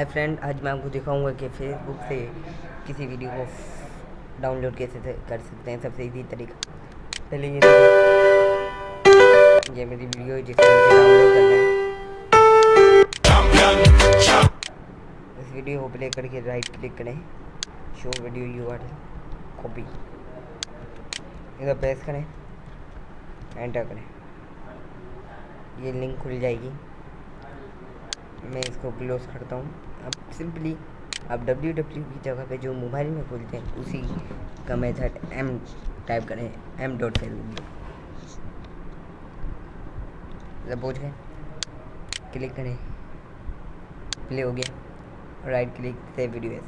Hi friend, आज मैं आपको दिखाऊंगा कि फेसबुक से किसी वीडियो को डाउनलोड कैसे कर सकते हैं। सबसे इजी तरीका, पहले ये मेरी वीडियो है जिसको मुझे डाउनलोड करना है। इस वीडियो को प्ले करके राइट क्लिक करें, शो वीडियो यूआरएल, कॉपी, इधर प्रेस करें, एंटर करें, ये लिंक खुल जाएगी। मैं इसको क्लोज करता हूँ। अब सिंपली आप www की जगह पे जो मोबाइल में खोलते हैं उसी का मेथड m टाइप करें, m.facebook पहुँच गए, क्लिक करें, प्ले हो गया, right click save video as,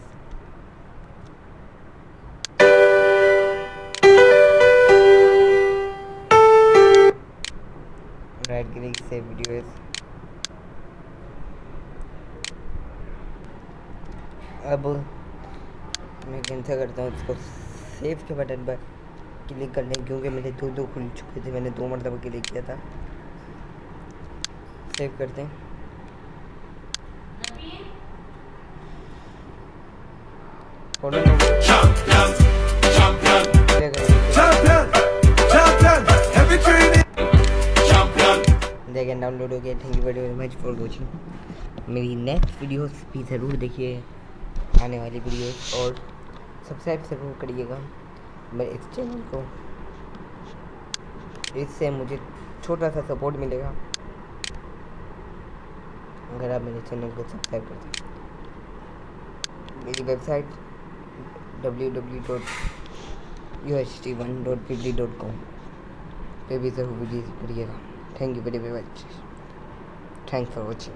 right click save video as. अब मैं कैंसिल करता हूँ इसको, सेव के बटन पर क्लिक कर लें क्योंकि मेरे दो खुल चुके थे, मैंने 2 मरतबा क्लिक किया था। सेव करते हैं, देखिए डाउनलोड हो गया। Thank you very much for watching. मेरी नेक्स्ट वीडियोस भी ज़रूर देखिए, आने वाली वीडियोस, और सब्सक्राइब ज़रूर करिएगा मेरे इस चैनल को, इससे मुझे छोटा सा सपोर्ट मिलेगा अगर आप मेरे चैनल को सब्सक्राइब करते हैं। मेरी वेबसाइट www.uht1.pd.com पे भी ज़रूर विजिट करिएगा। Thank you very much, thanks for watching.